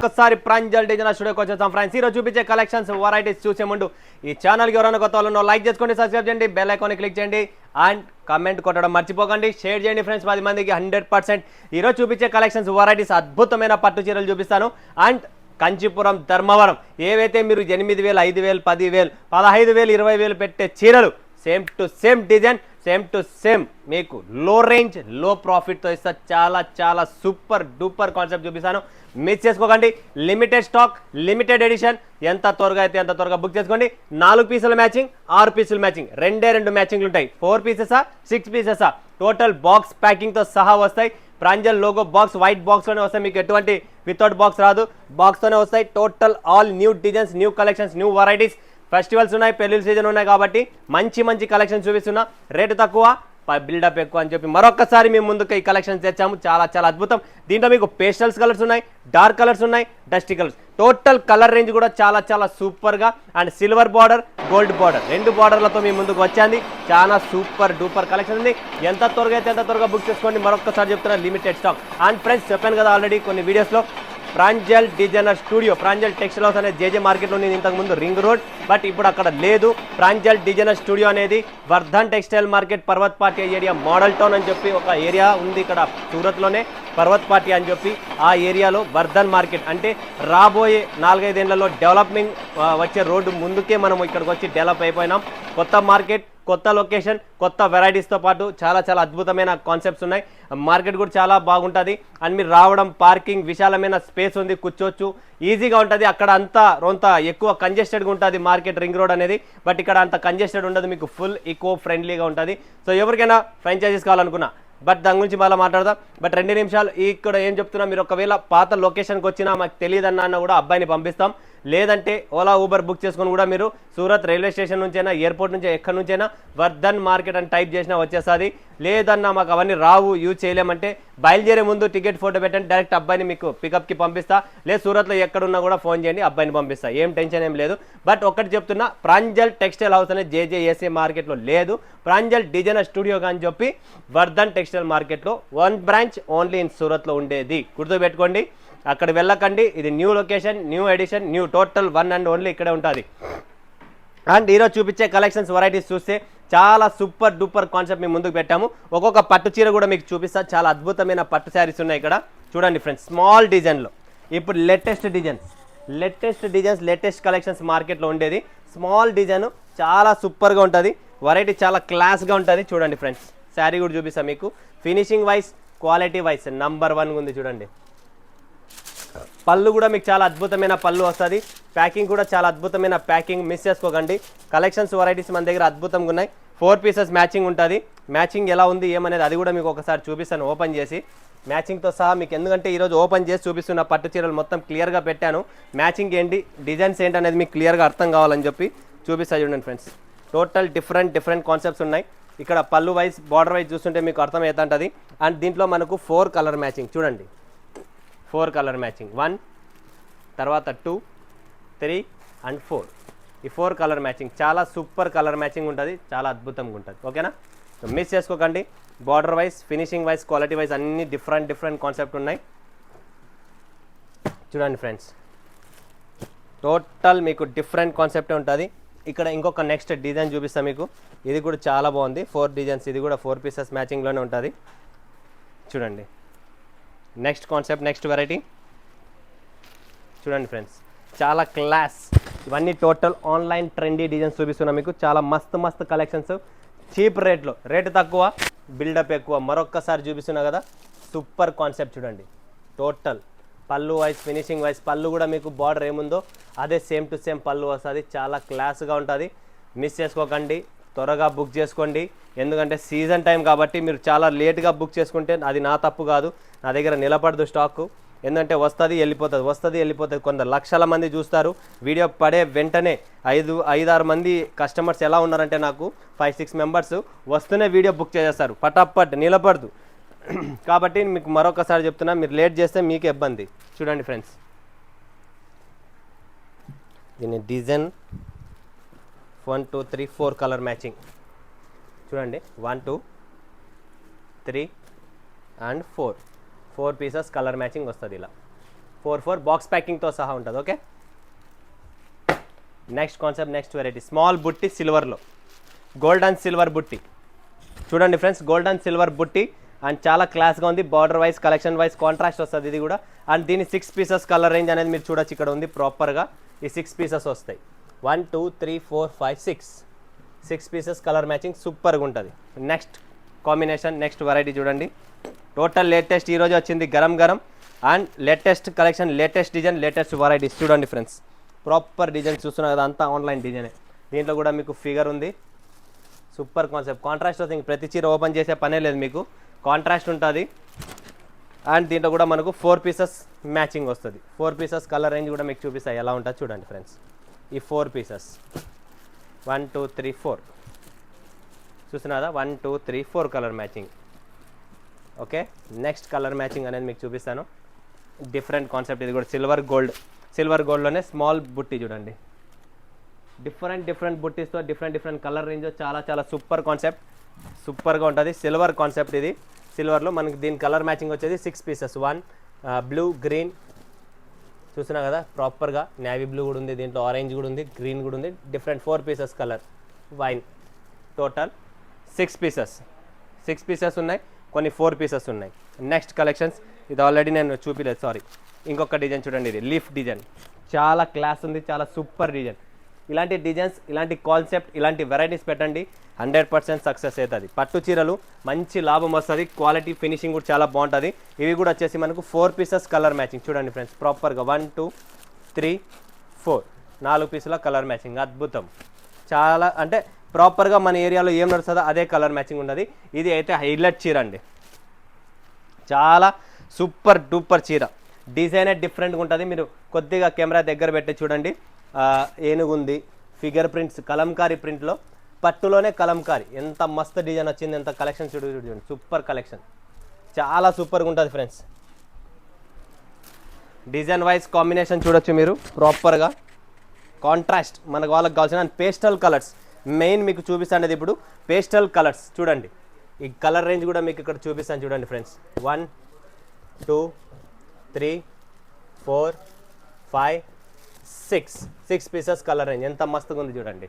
మరొకసారి ప్రాంజల్ డిజైనర్ స్టూడియోకి వచ్చేస్తాం ఫ్రెండ్స్. ఈరోజు చూపించే కలెక్షన్స్ వెరైటీస్ చూసే ముందు ఈ ఛానల్కి ఎవరైనా కొత్త వాళ్ళు లైక్ చేసుకోండి, సబ్స్క్రైబ్ చేయండి, బెల్ ఐకాన్ క్లిక్ చేయండి అండ్ కమెంట్ కొట్టడం మర్చిపోకండి, షేర్ చేయండి ఫ్రెండ్స్ 10 మందికి 100%. ఈరోజు చూపించే కలెక్షన్స్ వెరైటీస్ అద్భుతమైన పట్టు చీరలు చూపిస్తాను. అండ్ కంచిపురం, ధర్మవరం ఏవైతే మీరు 8,000, 5,000, 10,000, 15,000, 20,000 పెట్టే చీరలు same to same design, same to same మీకు లో రేంజ్ లో ప్రాఫిట్తో ఇస్తా. చాలా చాలా సూపర్ డూపర్ కాన్సెప్ట్ చూపిస్తాను, మిస్ చేసుకోకండి. Limited stock, limited edition. ఎంత త్వరగా అయితే అంత త్వరగా బుక్ చేసుకోండి. 4 పీసుల మ్యాచింగ్, 6 పీసుల మ్యాచింగ్, 2 మ్యాచింగ్లు ఉంటాయి. 4 పీసెసా 6 పీసెసా టోటల్ బాక్స్ ప్యాకింగ్తో సహా వస్తాయి. ప్రాంజల్ లోగో బాక్స్ వైట్ బాక్స్లోనే వస్తాయి, మీకు ఎటువంటి వితౌట్ బాక్స్ రాదు, బాక్స్తోనే వస్తాయి. Total all new designs, new collections, new varieties. Festivals ఉన్నాయి, పెళ్లిళ్ళ సీజన్ ఉన్నాయి కాబట్టి మంచి మంచి కలెక్షన్ చూపిస్తున్నా. రేటు తక్కువ, బిల్డప్ ఎక్కువ అని చెప్పి మరొకసారి మేము ముందుకు ఈ కలెక్షన్స్ తెచ్చాము. చాలా చాలా అద్భుతం. దీంట్లో మీకు పేస్టల్స్ కలర్స్ ఉన్నాయి, డార్క్ కలర్స్ ఉన్నాయి, dusty colours. Total colour range కూడా చాలా చాలా సూపర్గా. And silver border, gold border, 2 బార్డర్లతో మీ ముందుకు వచ్చింది. చాలా సూపర్ డూపర్ కలెక్షన్ ఉంది. ఎంత త్వరగా అయితే ఎంత త్వరగా బుక్ చేసుకోండి. మరొకసారి చెప్తున్నా, లిమిటెడ్ స్టాక్. అండ్ ఫ్రెండ్స్ చెప్పాను కదా ఆల్రెడీ కొన్ని వీడియోస్లో, Pranjal designer studio, Pranjal textile house అనేది జేజే మార్కెట్లో ఉంది ఇంతకుముందు రింగ్ రోడ్, బట్ ఇప్పుడు అక్కడ లేదు. ప్రాంజల్ డిజైనర్ స్టూడియో అనేది Vardhan textile market, Parvat party area, model town అని చెప్పి ఒక ఏరియా ఉంది ఇక్కడ సూరత్లోనే, పర్వత్ పార్టీ అని చెప్పి ఆ ఏరియాలో వర్ధన్ మార్కెట్. అంటే రాబోయే 4-5 ఏళ్లలో డెవలప్మెంట్ వచ్చే రోడ్డు ముందుకే మనం ఇక్కడికి వచ్చి డెవలప్ అయిపోయినాం. కొత్త మార్కెట్, కొత్త లొకేషన్, కొత్త వెరైటీస్తో పాటు చాలా చాలా అద్భుతమైన కాన్సెప్ట్స్ ఉన్నాయి. మార్కెట్ కూడా చాలా బాగుంటుంది. అండ్ మీరు రావడం, పార్కింగ్, విశాలమైన స్పేస్ ఉంది, కూర్చోవచ్చు, ఈజీగా ఉంటుంది. అక్కడ అంతా రొంత ఎక్కువ కంజెస్టెడ్గా ఉంటుంది మార్కెట్, రింగ్ రోడ్ అనేది, బట్ ఇక్కడ అంత కంజెస్టెడ్ ఉండదు, మీకు ఫుల్ ఈకో ఫ్రెండ్లీగా ఉంటుంది. సో ఎవరికైనా ఫ్రాంచైజీస్ కావాలనుకున్నా, బట్ దాని గురించి మళ్ళీ మాట్లాడదాం. బట్ 2 నిమిషాలు ఇక్కడ ఏం చెప్తున్నా, మీరు ఒకవేళ పాత లొకేషన్కి వచ్చినా మాకు తెలియదన్నా కూడా అబ్బాయిని పంపిస్తాం. లేదంటే ఓలా ఊబర్ బుక్ చేసుకొని కూడా మీరు సూరత్ రైల్వే స్టేషన్ నుంచైనా, ఎయిర్పోర్ట్ నుంచి, ఎక్కడి నుంచైనా వర్ధన్ మార్కెట్ అని టైప్ చేసినా వచ్చేస్తుంది. లేదన్నా మాకు అవన్నీ రావు, యూజ్ చేయలేమంటే బయలుదేరే ముందు టికెట్ ఫోటో పెట్టండి, డైరెక్ట్ అబ్బాయిని మీకు పికప్కి పంపిస్తా. లేదు సూరత్లో ఎక్కడున్నా కూడా ఫోన్ చేయండి, అబ్బాయిని పంపిస్తా. ఏం టెన్షన్ ఏం లేదు. బట్ ఒకటి చెప్తున్నా, ప్రాంజల్ టెక్స్టైల్ హౌస్ అనేది జేజేఎస్ఏ మార్కెట్లో లేదు, ప్రాంజల్ డిజైనర్ స్టూడియో అని చెప్పి వర్ధన్ టెక్స్టైల్ మార్కెట్లో 1 బ్రాంచ్ ఓన్లీ ఇన్ సూరత్లో ఉండేది. గుర్తుపెట్టుకోండి, అక్కడ వెళ్ళకండి. ఇది new location, new edition, new total 1 and only ఇక్కడే ఉంటుంది. అండ్ ఈరోజు చూపించే కలెక్షన్స్ వెరైటీస్ చూస్తే చాలా సూపర్ డూపర్ కాన్సెప్ట్ మేము ముందుకు పెట్టాము. ఒక్కొక్క పట్టు చీర కూడా మీకు చూపిస్తా. చాలా అద్భుతమైన పట్టు శారీస్ ఉన్నాయి ఇక్కడ చూడండి ఫ్రెండ్స్. స్మాల్ డిజైన్లో ఇప్పుడు లేటెస్ట్ డిజైన్స్, లేటెస్ట్ కలెక్షన్స్ మార్కెట్లో ఉండేది. స్మాల్ డిజైన్ చాలా సూపర్గా ఉంటుంది, వెరైటీ చాలా క్లాస్గా ఉంటుంది. చూడండి ఫ్రెండ్స్, శారీ కూడా చూపిస్తా మీకు. Finishing wise, quality wise number 1 ఉంది చూడండి. పళ్ళు కూడా మీకు చాలా అద్భుతమైన పళ్ళు వస్తుంది. ప్యాకింగ్ కూడా చాలా అద్భుతమైన ప్యాకింగ్, మిస్ చేసుకోకండి. కలెక్షన్స్ వెరైటీస్ మన దగ్గర అద్భుతంగా ఉన్నాయి. 4 పీసెస్ మ్యాచింగ్ ఉంటుంది. మ్యాచింగ్ ఎలా ఉంది ఏమనేది అది కూడా మీకు ఒకసారి చూపిస్తాను ఓపెన్ చేసి, మ్యాచింగ్తో సహా మీకు. ఎందుకంటే ఈరోజు ఓపెన్ చేసి చూపిస్తున్న పట్టు చీరలు మొత్తం క్లియర్గా పెట్టాను. మ్యాచింగ్ ఏంటి, డిజైన్స్ ఏంటి అనేది మీకు క్లియర్గా అర్థం కావాలని చెప్పి చూపిస్తా చూడండి ఫ్రెండ్స్. టోటల్ డిఫరెంట్ కాన్సెప్ట్స్ ఉన్నాయి ఇక్కడ. పళ్ళు వైజ్, బార్డర్ వైజ్ చూస్తుంటే మీకు అర్థమవుతుంటుంది. అండ్ దీంట్లో మనకు 4 కలర్ మ్యాచింగ్ చూడండి, 4 కలర్ మ్యాచింగ్, 1, తర్వాత 2, 3 అండ్ 4. ఈ 4 కలర్ మ్యాచింగ్ చాలా సూపర్ కలర్ మ్యాచింగ్ ఉంటుంది, చాలా అద్భుతంగా ఉంటుంది. ఓకేనా, మిస్ చేసుకోకండి. Border wise, finishing wise, quality wise అన్ని డిఫరెంట్ కాన్సెప్ట్ ఉన్నాయి చూడండి ఫ్రెండ్స్. టోటల్ మీకు డిఫరెంట్ కాన్సెప్టే ఉంటుంది. ఇక్కడ ఇంకొక నెక్స్ట్ డిజైన్ చూపిస్తాను మీకు. ఇది కూడా చాలా బాగుంది, 4 డిజైన్స్. ఇది కూడా 4 పీసెస్ మ్యాచింగ్లోనే ఉంటుంది చూడండి. నెక్స్ట్ కాన్సెప్ట్, నెక్స్ట్ వెరైటీ చూడండి ఫ్రెండ్స్, చాలా క్లాస్. ఇవన్నీ టోటల్ ఆన్లైన్ ట్రెండీ డిజైన్స్ చూపిస్తున్నా మీకు. చాలా మస్తు కలెక్షన్స్, చీప్ రేట్లో. రేటు తక్కువ, బిల్డప్ ఎక్కువ. మరొక్కసారి చూపిస్తున్నా కదా, సూపర్ కాన్సెప్ట్ చూడండి. టోటల్ పళ్ళు వైజ్, ఫినిషింగ్ వైజ్, పళ్ళు కూడా మీకు బార్డర్ ఏముందో అదే సేమ్ టు సేమ్ పళ్ళు వస్తుంది. చాలా క్లాస్గా ఉంటుంది, మిస్ చేసుకోకండి. త్వరగా బుక్ చేసుకోండి. ఎందుకంటే సీజన్ టైం కాబట్టి మీరు చాలా లేట్గా బుక్ చేసుకుంటే అది నా తప్పు కాదు, నా దగ్గర నిలబడదు స్టాకు. ఎందుకంటే వస్తుంది వెళ్ళిపోతుంది. కొంత లక్షల మంది చూస్తారు వీడియో పడే వెంటనే. 5-6 మంది కస్టమర్స్ ఎలా ఉన్నారంటే నాకు 5-6 మెంబర్స్ వస్తూనే వీడియో బుక్ చేసేస్తారు, పటాపట్ నిలబడదు. కాబట్టి మీకు మరొకసారి చెప్తున్నా, మీరు లేట్ చేస్తే మీకే ఇబ్బంది. చూడండి ఫ్రెండ్స్, దీని డిజైన్ 1, 2, 3, 4 కలర్ మ్యాచింగ్ చూడండి. 1, 2, 3 అండ్ 4 పీసెస్ కలర్ మ్యాచింగ్ వస్తుంది ఇలా. 4 బాక్స్ ప్యాకింగ్తో సహా ఉంటుంది. Okay, next concept, next variety small బుట్టి సిల్వర్లో, గోల్డ్ అండ్ సిల్వర్ బుట్టి. చూడండి ఫ్రెండ్స్, గోల్డ్ అండ్ సిల్వర్ బుట్టి అండ్ చాలా క్లాస్గా ఉంది. Border wise, collection wise contrast వస్తుంది ఇది కూడా. అండ్ దీని 6 పీసెస్ కలర్ రేంజ్ అనేది మీరు చూడొచ్చు, ఇక్కడ ఉంది ప్రాపర్గా. ఈ 6 పీసెస్ వస్తాయి. 1 2 3 4 5 6 పీసెస్ కలర్ మ్యాచింగ్ సూపర్గా ఉంటుంది. నెక్స్ట్ కాంబినేషన్, నెక్స్ట్ వెరైటీ చూడండి. టోటల్ లేటెస్ట్ ఈరోజు వచ్చింది, garam garam and latest collection, latest design, latest varieties. చూడండి ఫ్రెండ్స్, ప్రాపర్ డిజైన్ చూస్తున్నారు కదా, అంతా ఆన్లైన్ డిజైనే. దీంట్లో కూడా మీకు ఫిగర్ ఉంది. సూపర్ కాన్సెప్ట్, కాంట్రాస్ట్ వస్తుంది. ప్రతి చీర ఓపెన్ చేసే పనే లేదు, మీకు కాంట్రాస్ట్ ఉంటుంది. అండ్ దీంట్లో కూడా మనకు 4 పీసెస్ మ్యాచింగ్ వస్తుంది. 4 పీసెస్ కలర్ రేంజ్ కూడా మీకు చూపిస్తాయి ఎలా ఉంటుంది చూడండి ఫ్రెండ్స్. ఈ 4 పీసెస్ 1 2 3 4 చూస్తున్నారా, 1 2 3 4 colour matching. Okay, next colour matching అనేది మీకు చూపిస్తాను. డిఫరెంట్ కాన్సెప్ట్ ఇది కూడా, సిల్వర్ గోల్డ్లోనే స్మాల్ బుట్టి చూడండి. డిఫరెంట్ బుట్టీస్తో డిఫరెంట్ కలర్ రేంజ్, చాలా సూపర్ కాన్సెప్ట్, సూపర్గా ఉంటుంది. సిల్వర్ కాన్సెప్ట్ ఇది. సిల్వర్లో మనకి దీని కలర్ మ్యాచింగ్ వచ్చేది 6 పీసెస్. 1 బ్లూ, గ్రీన్ చూసినా కదా ప్రాపర్గా. నేవీ బ్లూ కూడా ఉంది దీంట్లో, ఆరెంజ్ కూడా ఉంది, గ్రీన్ కూడా ఉంది. Different 4 pieces colour wine. Total 6 pieces ఉన్నాయి, కొన్ని 4 పీసెస్ ఉన్నాయి. నెక్స్ట్ కలెక్షన్స్, ఇది ఆల్రెడీ నేను చూపిలేదు, సారీ. ఇంకొక డిజైన్ చూడండి, ఇది లీఫ్ డిజైన్. చాలా క్లాస్ ఉంది, చాలా సూపర్ డిజైన్. ఇలాంటి డిజైన్స్, ఇలాంటి కాన్సెప్ట్, ఇలాంటి వెరైటీస్ పెట్టండి, 100% సక్సెస్ అవుతుంది. పట్టు చీరలు మంచి లాభం వస్తుంది. క్వాలిటీ, ఫినిషింగ్ కూడా చాలా బాగుంటుంది. ఇవి కూడా వచ్చేసి మనకు 4 పీసెస్ కలర్ మ్యాచింగ్ చూడండి ఫ్రెండ్స్, ప్రాపర్గా 1 2 3 4 4 పీసుల కలర్ మ్యాచింగ్. అద్భుతం, చాలా అంటే ప్రాపర్గా మన ఏరియాలో ఏం నడుస్తుందో అదే కలర్ మ్యాచింగ్ ఉన్నది. ఇది అయితే హైలైట్ చీర అండి, చాలా సూపర్ డూపర్ చీర. డిజైనే డిఫరెంట్గా ఉంటుంది. మీరు కొద్దిగా కెమెరా దగ్గర పెట్టి చూడండి. ఏనుగు ఉంది, ఫిగర్ ప్రింట్స్, కలంకారీ ప్రింట్లో, పట్టులోనే కలంకారీ. ఎంత మస్తు డిజైన్ వచ్చింది, ఎంత కలెక్షన్ చూడండి, సూపర్ కలెక్షన్, చాలా సూపర్గా ఉంటుంది ఫ్రెండ్స్. డిజైన్ వైజ్ కాంబినేషన్ చూడొచ్చు మీరు, ప్రాపర్గా కాంట్రాస్ట్ మనకు వాళ్ళకి కావాల్సిన పేస్టల్ కలర్స్ మెయిన్ మీకు చూపిస్తాను. ఇప్పుడు పేస్టల్ కలర్స్ చూడండి, ఈ కలర్ రేంజ్ కూడా మీకు ఇక్కడ చూపిస్తాను చూడండి ఫ్రెండ్స్. 1 2 3 4 5 6 పీసెస్ కలర్ రేంజ్, ఎంత మస్తుగా ఉంది చూడండి.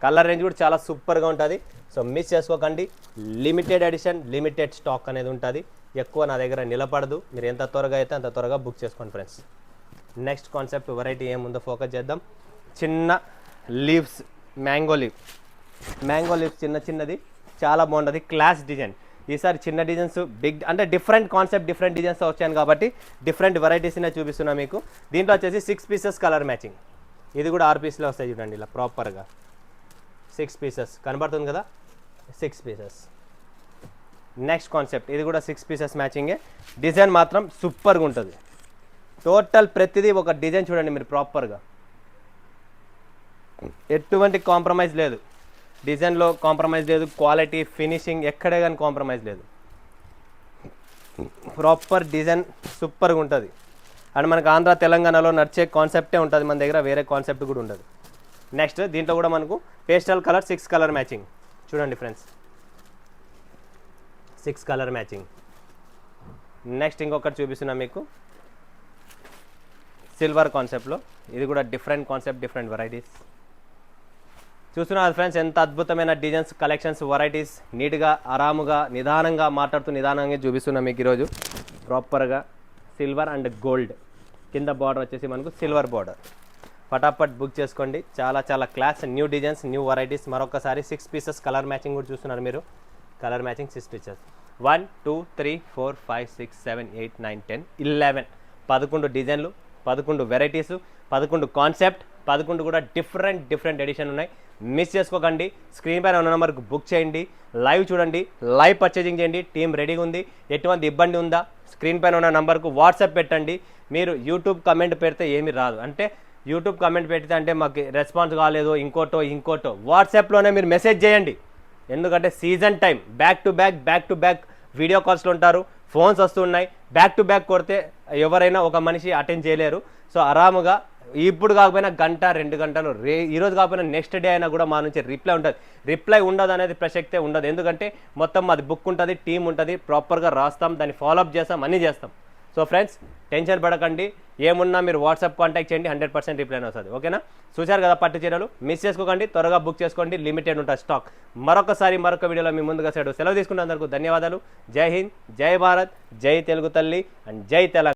కలర్ రేంజ్ కూడా చాలా సూపర్గా ఉంటుంది. సో మిస్ చేసుకోకండి. లిమిటెడ్ ఎడిషన్, లిమిటెడ్ స్టాక్ అనేది ఉంటుంది. ఎక్కువ నా దగ్గర నిలబడదు. మీరు ఎంత త్వరగా అయితే అంత త్వరగా బుక్ చేసుకోండి ఫ్రెండ్స్. నెక్స్ట్ కాన్సెప్ట్ వెరైటీ ఏముందో ఫోకస్ చేద్దాం. చిన్న లీవ్స్, మ్యాంగో లీవ్స్ చిన్నది, చాలా బాగుంటుంది. Class design. ఈసారి చిన్న డిజైన్స్, బిగ్ అంటే డిఫరెంట్ కాన్సెప్ట్, డిఫరెంట్ డిజైన్స్ వచ్చాను కాబట్టి డిఫరెంట్ వెరైటీస్నే చూపిస్తున్నా మీకు. దీంట్లో వచ్చేసి 6 పీసెస్ కలర్ మ్యాచింగ్. ఇది కూడా 6 పీస్లో వస్తాయి చూడండి, ఇలా ప్రాపర్గా 6 పీసెస్ కనబడుతుంది కదా, 6 పీసెస్. నెక్స్ట్ కాన్సెప్ట్, ఇది కూడా 6 పీసెస్ మ్యాచింగే. డిజైన్ మాత్రం సూపర్గా ఉంటుంది. టోటల్ ప్రతిదీ ఒక డిజైన్ చూడండి మీరు, ప్రాపర్గా ఎటువంటి కాంప్రమైజ్ లేదు. డిజైన్లో కాంప్రమైజ్ లేదు, క్వాలిటీ, ఫినిషింగ్ ఎక్కడే కానీ కాంప్రమైజ్ లేదు. ప్రాపర్ డిజైన్ సూపర్గా ఉంటుంది. అండ్ మనకు ఆంధ్ర తెలంగాణలో నడిచే కాన్సెప్టే ఉంటుంది మన దగ్గర, వేరే కాన్సెప్ట్ కూడా ఉండదు. నెక్స్ట్ దీంట్లో కూడా మనకు పేస్టల్ కలర్ 6 కలర్ మ్యాచింగ్ చూడండి ఫ్రెండ్స్, 6 కలర్ మ్యాచింగ్. నెక్స్ట్ ఇంకొకటి చూపిస్తున్నా మీకు సిల్వర్ కాన్సెప్ట్లో. ఇది కూడా డిఫరెంట్ కాన్సెప్ట్, డిఫరెంట్ వెరైటీస్ చూస్తున్నారు ఫ్రెండ్స్. ఎంత అద్భుతమైన డిజైన్స్, కలెక్షన్స్, వెరైటీస్, నీట్గా, ఆరాముగా, నిదానంగా మాట్లాడుతూ నిదానంగా చూపిస్తున్నా మీకు ఈరోజు. ప్రాపర్గా సిల్వర్ అండ్ గోల్డ్, కింద బార్డర్ వచ్చేసి మనకు సిల్వర్ బార్డర్. ఫటాఫట్ బుక్ చేసుకోండి. చాలా class, new designs, new varieties. మరొకసారి 6 పీసెస్ కలర్ మ్యాచింగ్ కూడా చూస్తున్నారు మీరు. Colour matching 6 pieces. 1 2 3 4 5 6 7 8 9 10 11 11 డిజైన్లు, 11 వెరైటీసు, 11 కాన్సెప్ట్, 11 కూడా డిఫరెంట్ ఎడిషన్ ఉన్నాయి. మిస్ చేసుకోకండి. స్క్రీన్ పైన ఉన్న నెంబర్కి బుక్ చేయండి. లైవ్ చూడండి, లైవ్ పర్చేజింగ్ చేయండి. టీం రెడీగా ఉంది. ఎటువంటి ఇబ్బంది ఉందా, స్క్రీన్ పైన ఉన్న నెంబర్కు వాట్సాప్ పెట్టండి. మీరు యూట్యూబ్ కమెంట్ పెడితే ఏమీ రాదు. అంటే యూట్యూబ్ కమెంట్ పెడితే అంటే మాకు రెస్పాన్స్ కాలేదు, ఇంకోటో వాట్సాప్లోనే మీరు మెసేజ్ చేయండి. ఎందుకంటే season time, back to back video కాల్స్లో ఉంటారు, ఫోన్స్ వస్తున్నాయి. బ్యాక్ టు బ్యాక్ కొడితే ఎవరైనా ఒక మనిషి అటెండ్ చేయలేరు. సో ఆరాముగా ఇప్పుడు కాకపోయినా గంట 2 గంటలు, ఈరోజు కాకపోయినా నెక్స్ట్ డే అయినా కూడా మా నుంచి రిప్లై ఉంటుంది. రిప్లై ఉండదు అనేది ప్రసక్తే ఉండదు. ఎందుకంటే మొత్తం మాది బుక్ ఉంటుంది, టీం ఉంటుంది, ప్రాపర్గా రాస్తాం, దాన్ని ఫాలోఅప్ చేస్తాం, అన్నీ చేస్తాం. సో ఫ్రెండ్స్ టెన్షన్ పడకండి. ఏమున్నా మీరు వాట్సాప్ కాంటాక్ట్ చేయండి, 100% రిప్లై వస్తుంది. ఓకేనా? చూశారు కదా పట్టు చీరలు, మిస్ చేసుకోకండి, త్వరగా బుక్ చేసుకోండి, లిమిటెడ్ ఉంటుంది స్టాక్. మరొకసారి మరొక వీడియోలో మీ ముందుగా సెలవు తీసుకున్నందుకు ధన్యవాదాలు. జై హింద్, జై భారత్, జై తెలుగు తల్లి అండ్ జై తెలంగాణ.